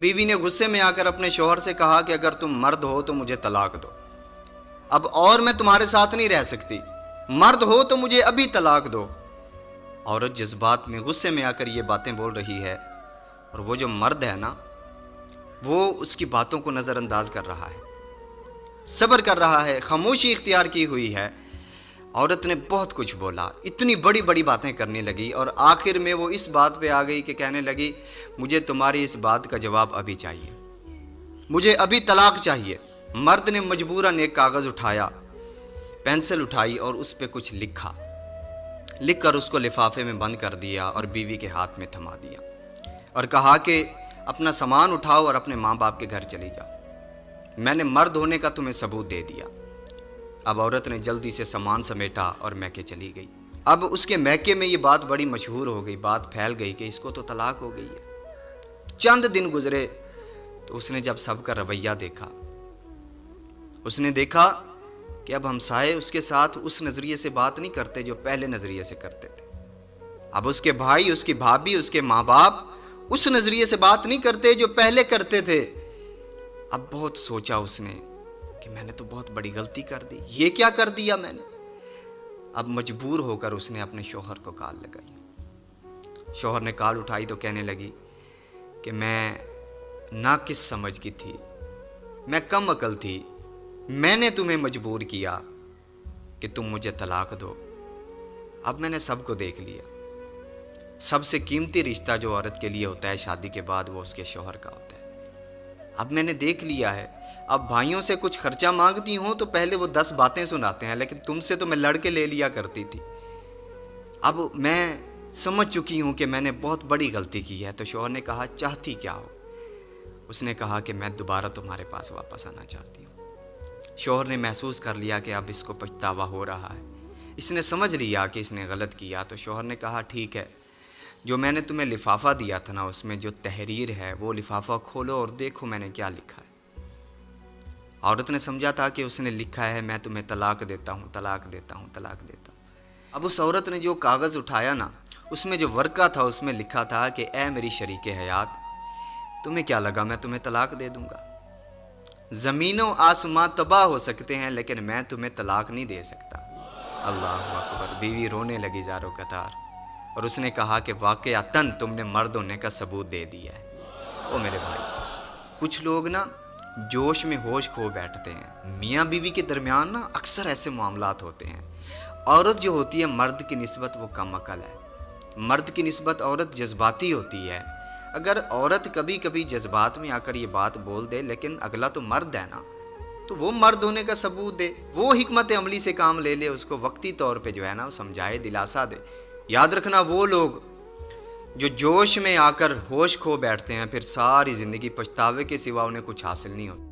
बीवी ने गुस्से में आकर अपने शौहर से कहा कि अगर तुम मर्द हो तो मुझे तलाक दो, अब और मैं तुम्हारे साथ नहीं रह सकती। मर्द हो तो मुझे अभी तलाक दो। औरत जज्बात में गुस्से में आकर ये बातें बोल रही है और वो जो मर्द है ना, वो उसकी बातों को नज़रअंदाज कर रहा है, सब्र कर रहा है, खामोशी इख्तियार की हुई है। औरत ने बहुत कुछ बोला, इतनी बड़ी बड़ी बातें करने लगी और आखिर में वो इस बात पे आ गई कि कहने लगी, मुझे तुम्हारी इस बात का जवाब अभी चाहिए, मुझे अभी तलाक चाहिए। मर्द ने मजबूरन एक कागज़ उठाया, पेंसिल उठाई और उस पर कुछ लिखा, लिख कर उसको लिफाफे में बंद कर दिया और बीवी के हाथ में थमा दिया और कहा कि अपना सामान उठाओ और अपने माँ बाप के घर चली जाओ, मैंने मर्द होने का तुम्हें सबूत दे दिया। अब औरत ने जल्दी से सामान समेटा और मैके चली गई। अब उसके मैके में ये बात बड़ी मशहूर हो गई, बात फैल गई कि इसको तो तलाक हो गई है। चंद दिन गुजरे तो उसने जब सबका रवैया देखा, उसने देखा कि अब हमसाए उसके साथ उस नज़रिए से बात नहीं करते जो पहले नज़रिए से करते थे। अब उसके भाई, उसकी भाभी, उसके माँ बाप उस नज़रिए से बात नहीं करते जो पहले करते थे। अब बहुत सोचा उसने कि मैंने तो बहुत बड़ी गलती कर दी, ये क्या कर दिया मैंने। अब मजबूर होकर उसने अपने शौहर को कॉल लगाई। शौहर ने कॉल उठाई तो कहने लगी कि मैं नाकिस समझ की थी, मैं कम अकल थी, मैंने तुम्हें मजबूर किया कि तुम मुझे तलाक दो। अब मैंने सबको देख लिया, सबसे कीमती रिश्ता जो औरत के लिए होता है शादी के बाद, वो उसके शौहर का होता है। अब मैंने देख लिया है। अब भाइयों से कुछ खर्चा मांगती हूँ तो पहले वो 10 बातें सुनाते हैं, लेकिन तुमसे तो मैं लड़के ले लिया करती थी। अब मैं समझ चुकी हूँ कि मैंने बहुत बड़ी गलती की है। तो शौहर ने कहा, चाहती क्या हो? उसने कहा कि मैं दोबारा तुम्हारे पास वापस आना चाहती हूँ। शौहर ने महसूस कर लिया कि अब इसको पछतावा हो रहा है, इसने समझ लिया कि इसने गलत किया। तो शौहर ने कहा, ठीक है, जो मैंने तुम्हें लिफाफा दिया था ना, उसमें जो तहरीर है वो लिफाफा खोलो और देखो मैंने क्या लिखा है। औरत ने समझा था कि उसने लिखा है, मैं तुम्हें तलाक देता हूँ, तलाक देता हूँ, तलाक देता हूँ। अब उस औरत ने जो कागज़ उठाया ना, उसमें जो वर्का था उसमें लिखा था कि ए मेरी शरीके हयात, तुम्हें क्या लगा मैं तुम्हें तलाक दे दूँगा? ज़मीनों आसमां तबाह हो सकते हैं लेकिन मैं तुम्हें तलाक नहीं दे सकता। अल्लाह अकबर। बीवी रोने लगी ज़ारो कतार और उसने कहा कि वाक़अतन तुमने मर्द होने का सबूत दे दिया है। ओ मेरे भाई, कुछ लोग ना जोश में होश खो बैठते हैं। मियाँ बीवी के दरमियान ना अक्सर ऐसे मामलात होते हैं। औरत जो होती है मर्द की निस्बत वो कम अकल है, मर्द की निस्बत औरत जज्बाती होती है। अगर औरत कभी कभी जज्बात में आकर ये बात बोल दे, लेकिन अगला तो मर्द है ना, तो वो मर्द होने का सबूत दे, वो हिकमत अमली से काम ले ले, उसको वक्ती तौर पे जो है ना वो समझाए, दिलासा दे। याद रखना, वो लोग जो जोश में आकर होश खो बैठते हैं, फिर सारी ज़िंदगी पछतावे के सिवा उन्हें कुछ हासिल नहीं होता।